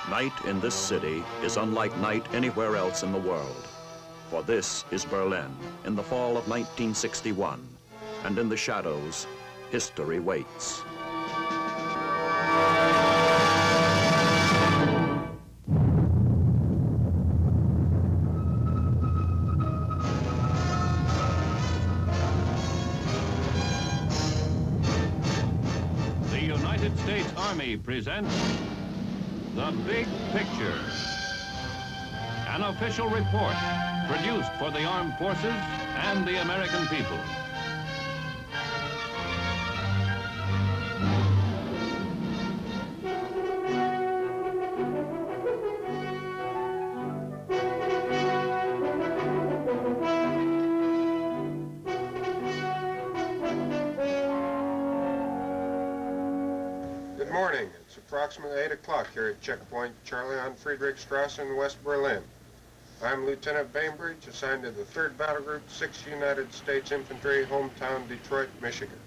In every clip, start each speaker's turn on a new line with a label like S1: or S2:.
S1: Night in this city is unlike night anywhere else in the world. For this is Berlin in the fall of 1961, and in the shadows, history waits.
S2: The United States Army presents The Big Picture, an official report produced for the armed forces and the American people.
S3: Good morning. It's approximately 8 o'clock here at Checkpoint Charlie on Friedrichstraße in West Berlin. I'm Lieutenant Bainbridge, assigned to the 3rd Battle Group, 6th United States Infantry, hometown Detroit, Michigan.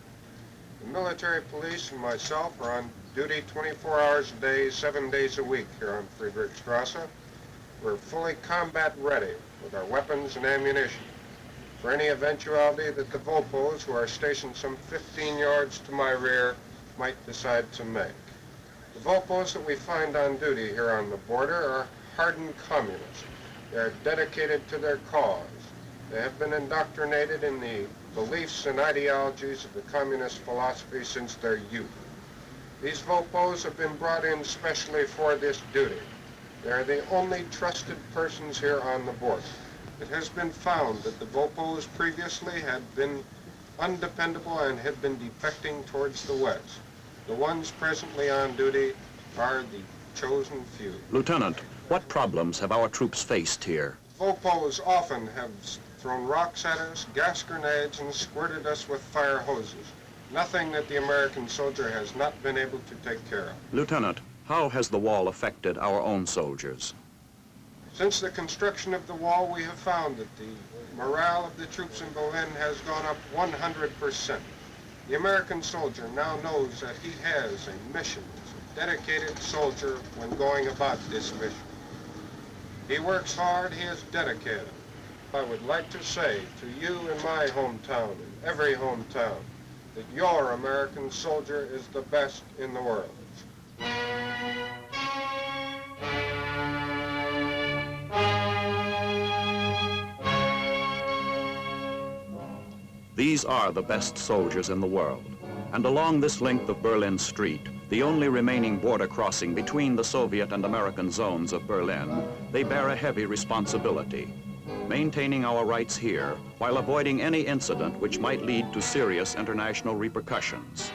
S3: The military police and myself are on duty 24 hours a day, 7 days a week here on Friedrichstraße. We're fully combat ready with our weapons and ammunition for any eventuality that the Vopos, who are stationed some 15 yards to my rear, might decide to make. The Vopos that we find on duty here on the border are hardened communists. They are dedicated to their cause. They have been indoctrinated in the beliefs and ideologies of the communist philosophy since their youth. These Vopos have been brought in specially for this duty. They are the only trusted persons here on the border. It has been found that the Vopos previously had been undependable and had been defecting towards the west. The ones presently on duty are the chosen few.
S1: Lieutenant, what problems have our troops faced here?
S3: Vopos often have thrown rocks at us, gas grenades, and squirted us with fire hoses. Nothing that the American soldier has not been able to take care of.
S1: Lieutenant, how has the wall affected our own soldiers?
S3: Since the construction of the wall, we have found that the morale of the troops in Berlin has gone up 100%. The American soldier now knows that he has a mission, as a dedicated soldier when going about this mission. He works hard, he is dedicated. I would like to say to you in my hometown, in every hometown, that your American soldier is the best in the world.
S1: These are the best soldiers in the world. And along this length of Berlin Street, the only remaining border crossing between the Soviet and American zones of Berlin, they bear a heavy responsibility, maintaining our rights here while avoiding any incident which might lead to serious international repercussions.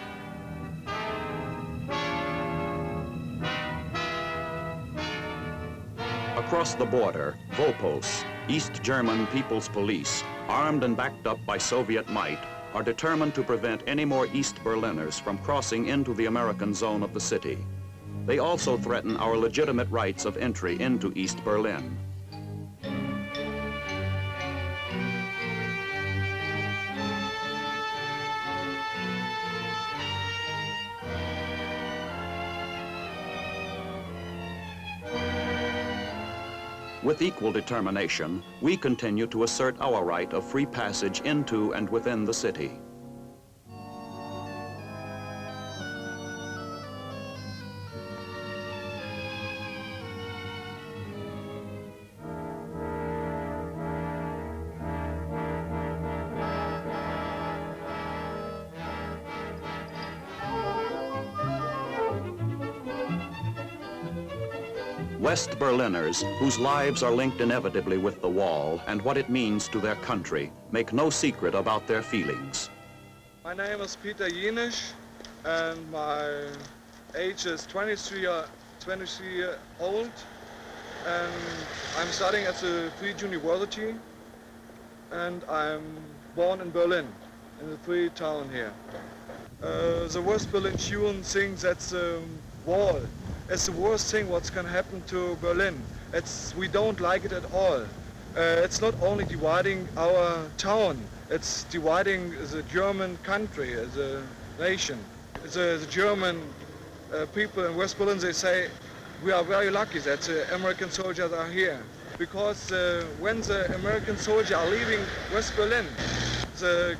S1: Across the border, Vopos, East German People's Police, armed and backed up by Soviet might, are determined to prevent any more East Berliners from crossing into the American zone of the city. They also threaten our legitimate rights of entry into East Berlin. With equal determination, we continue to assert our right of free passage into and within the city. West Berliners, whose lives are linked inevitably with the wall and what it means to their country, make no secret about their feelings.
S4: My name is Peter Jenisch, and my age is 23 years old, and I'm studying at the Free University, and I'm born in Berlin, in the free town here. The West Berlin tune thinks that the wall is the worst thing what's going to happen to Berlin. We don't like it at all. It's not only dividing our town, it's dividing the German country, the nation. The German people in West Berlin, they say we are very lucky that the American soldiers are here, because when the American soldiers are leaving West Berlin, the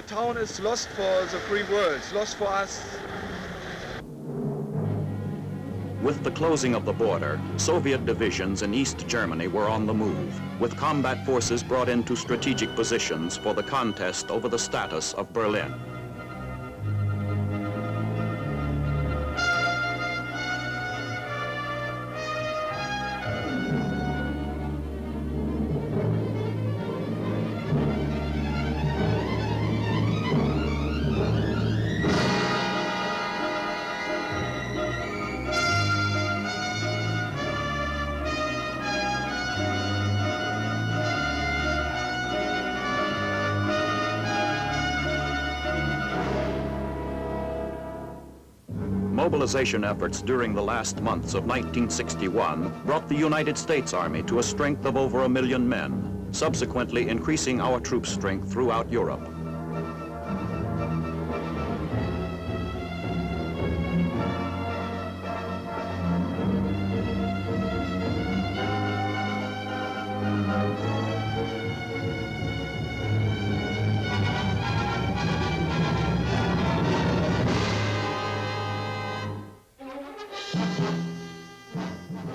S4: town is lost for the free world, lost for us.
S1: With the closing of the border, Soviet divisions in East Germany were on the move, with combat forces brought into strategic positions for the contest over the status of Berlin. Mobilization efforts during the last months of 1961 brought the United States Army to a strength of over 1 million men, subsequently increasing our troop strength throughout Europe.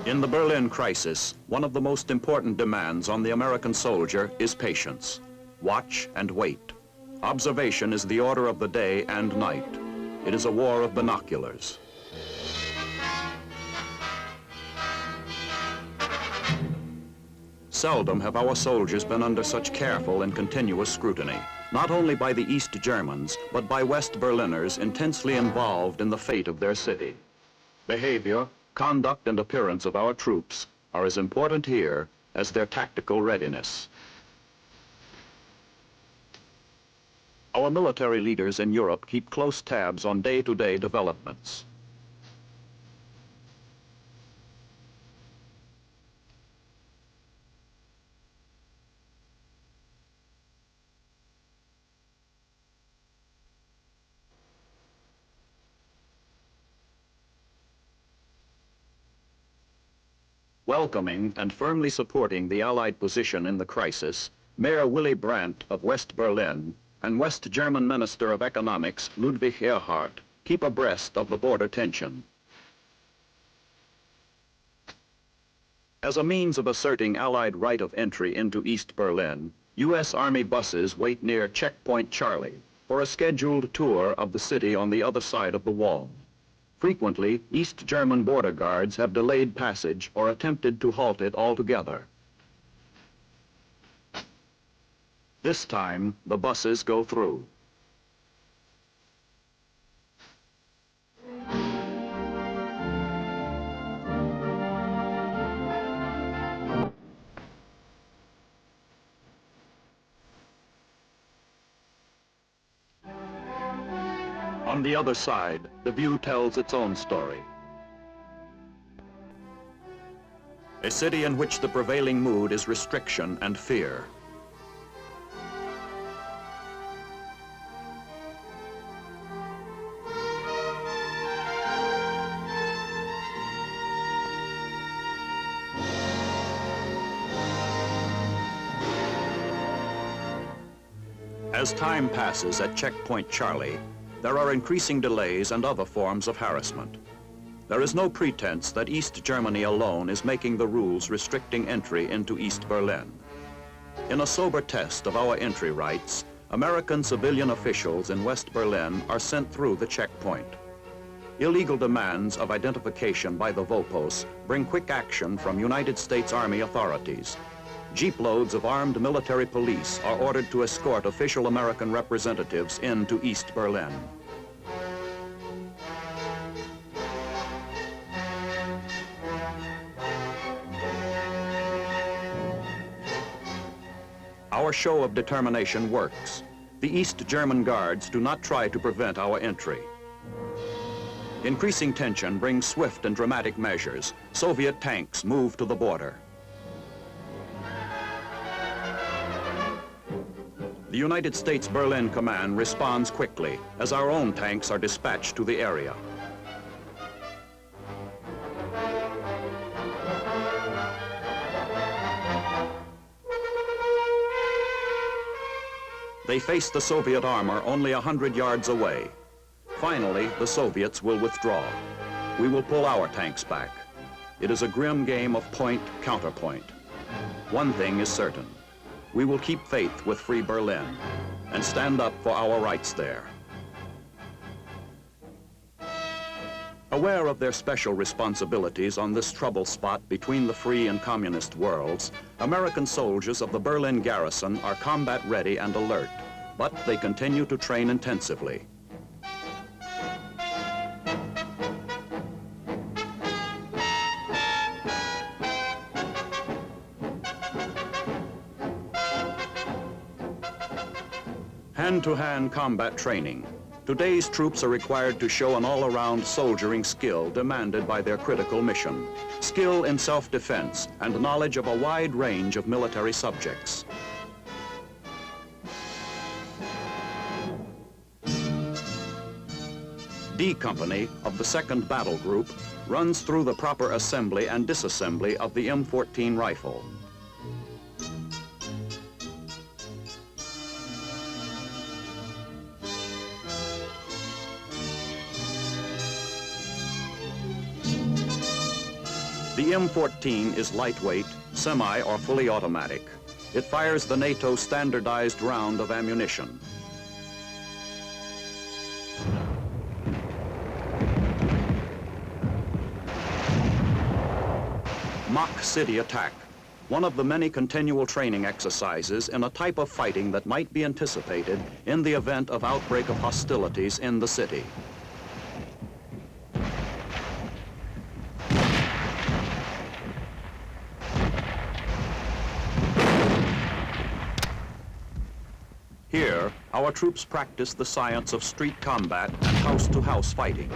S1: In the Berlin crisis, one of the most important demands on the American soldier is patience. Watch and wait. Observation is the order of the day and night. It is a war of binoculars. Seldom have our soldiers been under such careful and continuous scrutiny, not only by the East Germans, but by West Berliners intensely involved in the fate of their city. Behavior, conduct, and appearance of our troops are as important here as their tactical readiness. Our military leaders in Europe keep close tabs on day-to-day developments. Welcoming and firmly supporting the Allied position in the crisis, Mayor Willy Brandt of West Berlin and West German Minister of Economics Ludwig Erhard keep abreast of the border tension. As a means of asserting Allied right of entry into East Berlin, U.S. Army buses wait near Checkpoint Charlie for a scheduled tour of the city on the other side of the wall. Frequently, East German border guards have delayed passage or attempted to halt it altogether. This time, the buses go through. On the other side, the view tells its own story. A city in which the prevailing mood is restriction and fear. As time passes at Checkpoint Charlie, there are increasing delays and other forms of harassment. There is no pretense that East Germany alone is making the rules restricting entry into East Berlin. In a sober test of our entry rights, American civilian officials in West Berlin are sent through the checkpoint. Illegal demands of identification by the Vopos bring quick action from United States Army authorities. Jeeploads of armed military police are ordered to escort official American representatives into East Berlin. Our show of determination works. The East German guards do not try to prevent our entry. Increasing tension brings swift and dramatic measures. Soviet tanks move to the border. The United States Berlin Command responds quickly as our own tanks are dispatched to the area. They face the Soviet armor only 100 yards away. Finally, the Soviets will withdraw. We will pull our tanks back. It is a grim game of point, counterpoint. One thing is certain. We will keep faith with Free Berlin and stand up for our rights there. Aware of their special responsibilities on this trouble spot between the free and communist worlds, American soldiers of the Berlin garrison are combat ready and alert, but they continue to train intensively. Hand-to-hand combat training. Today's troops are required to show an all-around soldiering skill demanded by their critical mission, skill in self-defense, and knowledge of a wide range of military subjects. D Company of the 2nd Battle Group runs through the proper assembly and disassembly of the M14 rifle. The M14 is lightweight, semi or fully automatic. It fires the NATO standardized round of ammunition. Mock City Attack, one of the many continual training exercises in a type of fighting that might be anticipated in the event of outbreak of hostilities in the city. Here, our troops practice the science of street combat and house-to-house fighting.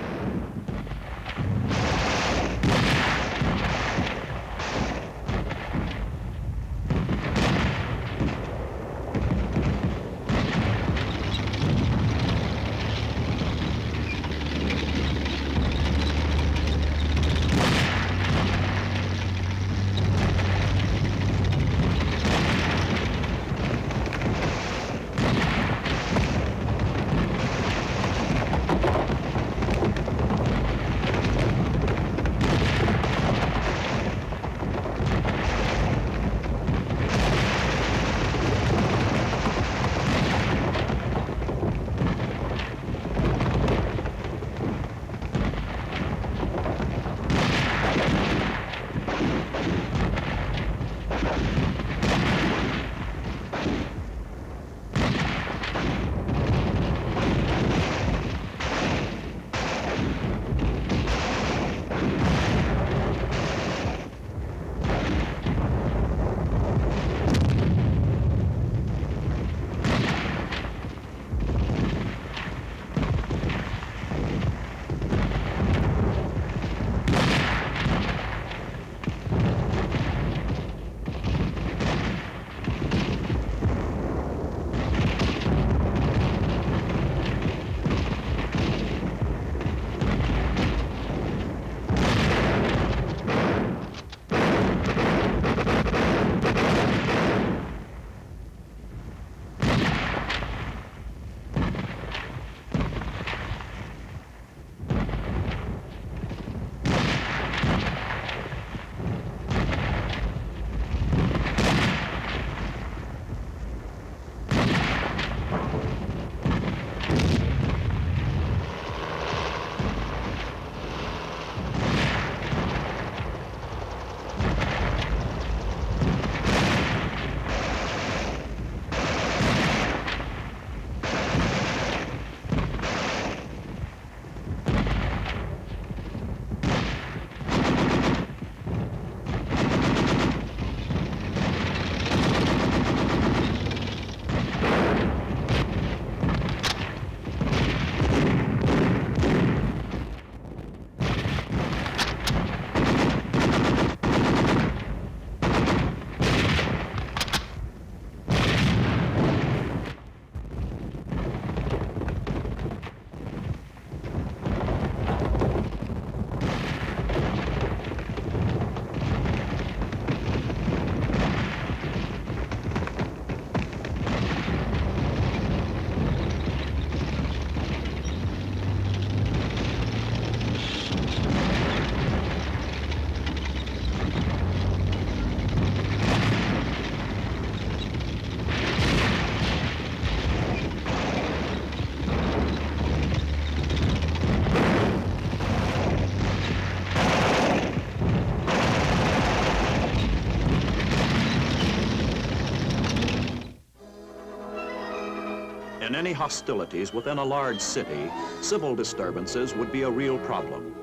S1: In any hostilities within a large city, civil disturbances would be a real problem.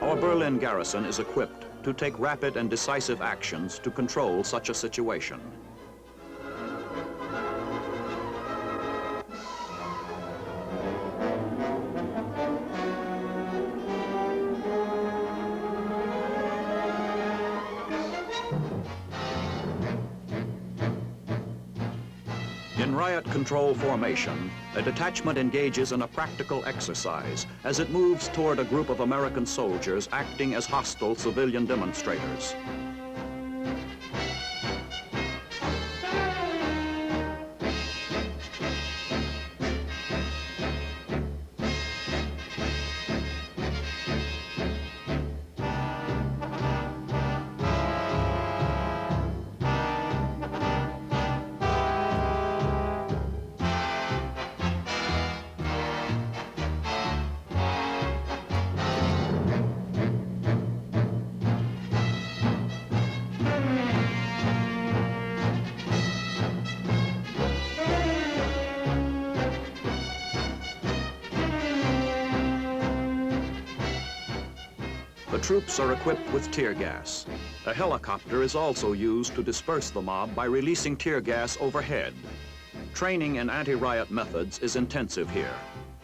S1: Our Berlin garrison is equipped to take rapid and decisive actions to control such a situation. In riot control formation, a detachment engages in a practical exercise as it moves toward a group of American soldiers acting as hostile civilian demonstrators. The troops are equipped with tear gas. A helicopter is also used to disperse the mob by releasing tear gas overhead. Training in anti-riot methods is intensive here.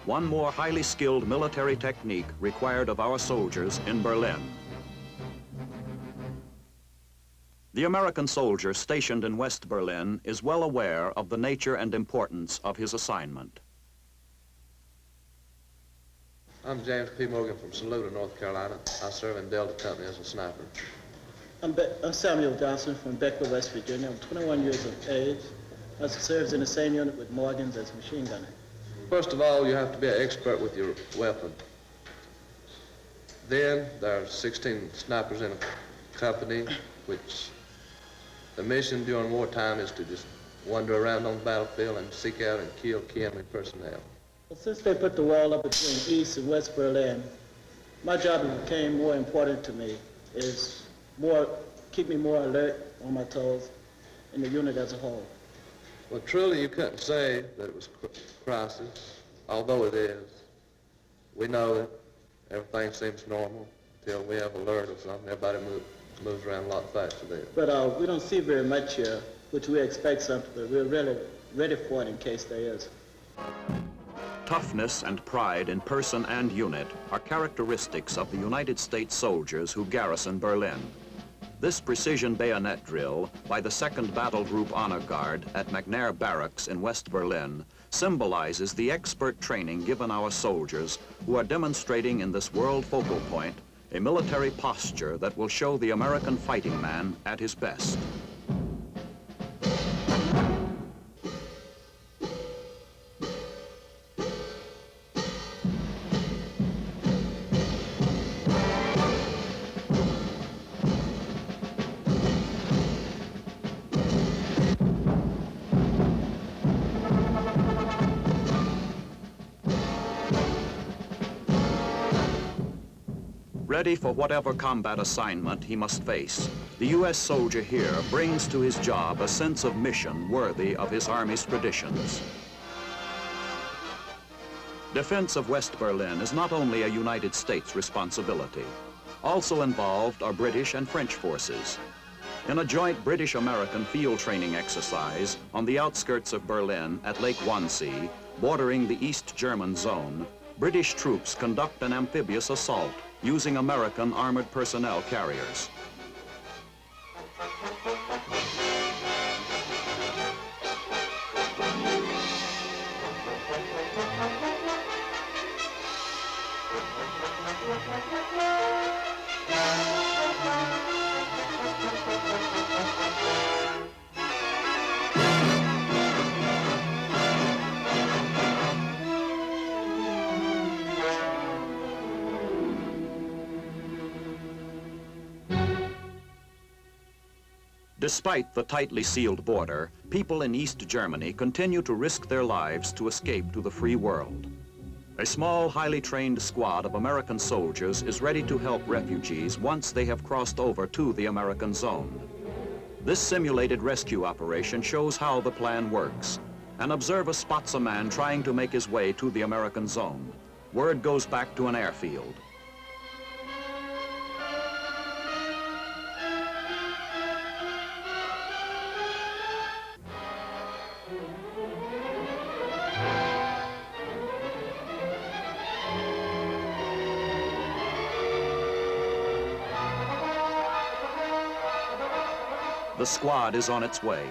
S1: One more highly skilled military technique required of our soldiers in Berlin. The American soldier stationed in West Berlin is well aware of the nature and importance of his assignment.
S5: I'm James P. Morgan from Saluda, North Carolina. I serve in Delta Company as a sniper.
S6: I'm Samuel Johnson from Beckler, West Virginia. I'm 21 years of age. I served in the same unit with Morgans as machine gunner.
S5: First of all, you have to be an expert with your weapon. Then there are 16 snipers in a company, which the mission during wartime is to just wander around on the battlefield and seek out and kill enemy personnel.
S6: Well, since they put the wall up between East and West Berlin, my job became more important to me, is keep me more alert on my toes in the unit as a whole.
S5: Well, truly, you couldn't say that it was crisis, although it is. We know that everything seems normal until we have alert or something. Everybody moves around a lot faster there.
S6: But we don't see very much here, which we expect something, but we're really ready for it in case there is.
S1: Toughness and pride in person and unit are characteristics of the United States soldiers who garrison Berlin. This precision bayonet drill by the 2nd Battle Group Honor Guard at McNair Barracks in West Berlin symbolizes the expert training given our soldiers who are demonstrating in this world focal point a military posture that will show the American fighting man at his best. Ready for whatever combat assignment he must face, the U.S. soldier here brings to his job a sense of mission worthy of his Army's traditions. Defense of West Berlin is not only a United States responsibility. Also involved are British and French forces. In a joint British-American field training exercise on the outskirts of Berlin at Lake Wannsee, bordering the East German zone, British troops conduct an amphibious assault using American armored personnel carriers. Despite the tightly sealed border, people in East Germany continue to risk their lives to escape to the free world. A small, highly trained squad of American soldiers is ready to help refugees once they have crossed over to the American zone. This simulated rescue operation shows how the plan works. An observer spots a man trying to make his way to the American zone. Word goes back to an airfield. The squad is on its way.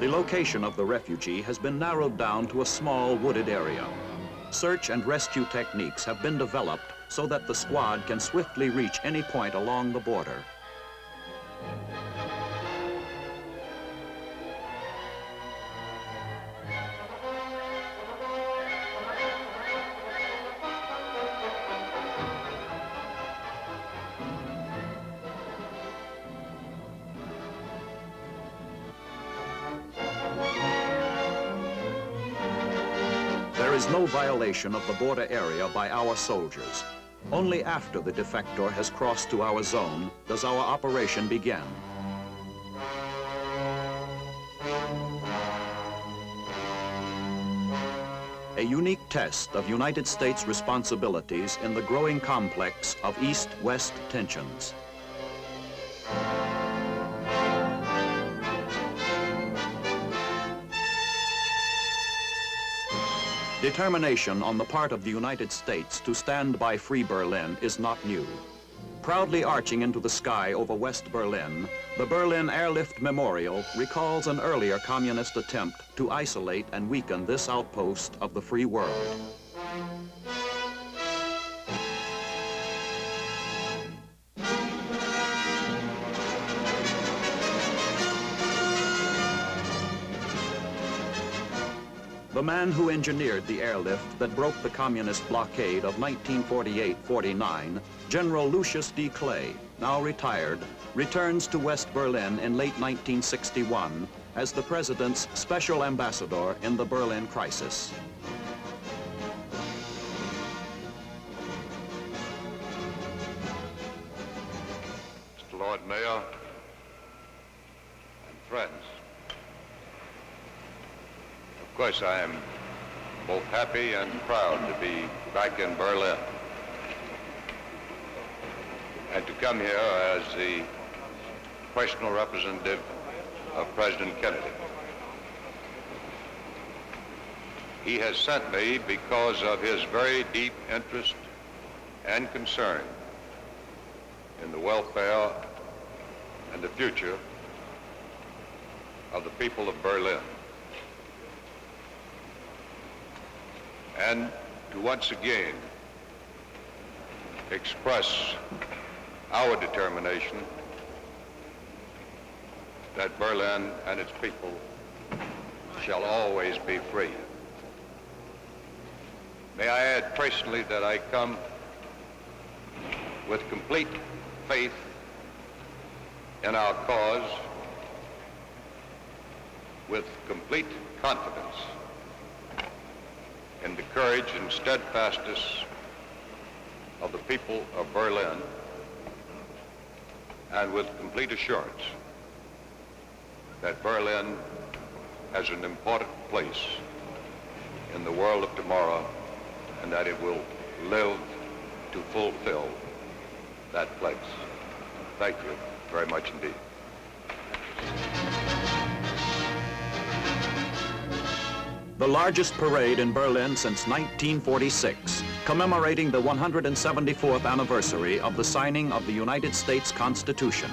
S1: The location of the refugee has been narrowed down to a small wooded area. Search and rescue techniques have been developed so that the squad can swiftly reach any point along the border. There is no violation of the border area by our soldiers. Only after the defector has crossed to our zone does our operation begin. A unique test of United States responsibilities in the growing complex of East-West tensions. Determination on the part of the United States to stand by free Berlin is not new. Proudly arching into the sky over West Berlin, the Berlin Airlift Memorial recalls an earlier communist attempt to isolate and weaken this outpost of the free world. The man who engineered the airlift that broke the communist blockade of 1948-49, General Lucius D. Clay, now retired, returns to West Berlin in late 1961 as the president's special ambassador in the Berlin crisis.
S7: Mr. Lord Mayor and friends, of course, I am both happy and proud to be back in Berlin and to come here as the personal representative of President Kennedy. He has sent me because of his very deep interest and concern in the welfare and the future of the people of Berlin, and to once again express our determination that Berlin and its people shall always be free. May I add personally that I come with complete faith in our cause, with complete confidence in the courage and steadfastness of the people of Berlin, and with complete assurance that Berlin has an important place in the world of tomorrow, and that it will live to fulfill that place. Thank you very much indeed.
S1: The largest parade in Berlin since 1946 commemorating the 174th anniversary of the signing of the United States Constitution.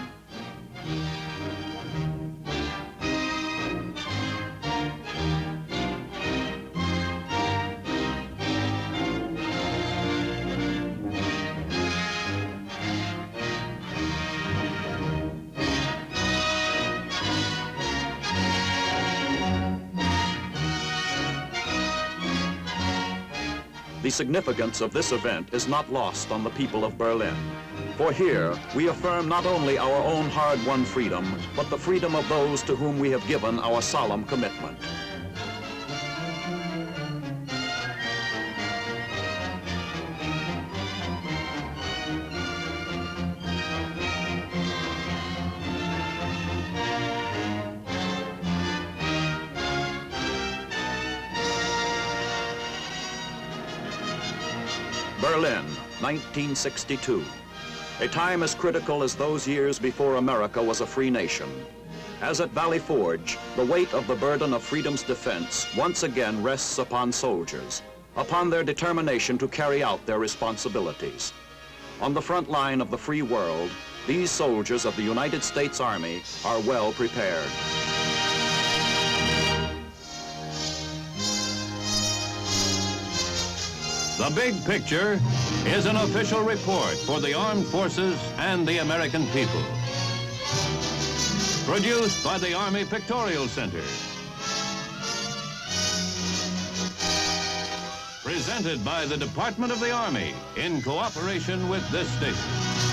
S1: The significance of this event is not lost on the people of Berlin. For here, we affirm not only our own hard-won freedom, but the freedom of those to whom we have given our solemn commitment. Berlin, 1962. A time as critical as those years before America was a free nation. As at Valley Forge, the weight of the burden of freedom's defense once again rests upon soldiers, upon their determination to carry out their responsibilities. On the front line of the free world, these soldiers of the United States Army are well prepared.
S2: The Big Picture is an official report for the armed forces and the American people. Produced by the Army Pictorial Center. Presented by the Department of the Army in cooperation with this station.